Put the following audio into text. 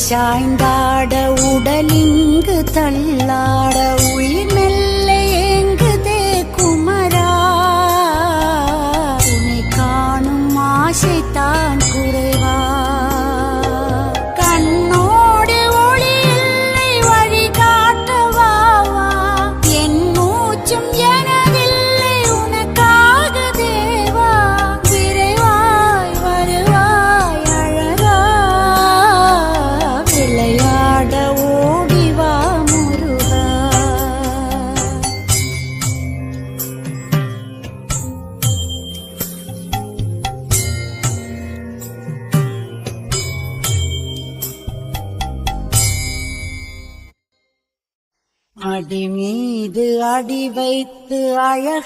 சாய்ந்தாட உடலிங்கு தள்ளாட உயிர் மெல்ல ஏங்குதே குமரா உன்னை காணும் ஆசைத்தான் குறைவா கண்ணோடு ஒளி இல்லை வழி காட்டவாவா என் மூச்சும் எனதில்லை உனக்காக தேவா விரைவாய் வருவாய் அழகா விளையாட ஓடிவா முருகா அடி மீது அடி வைத்து அழக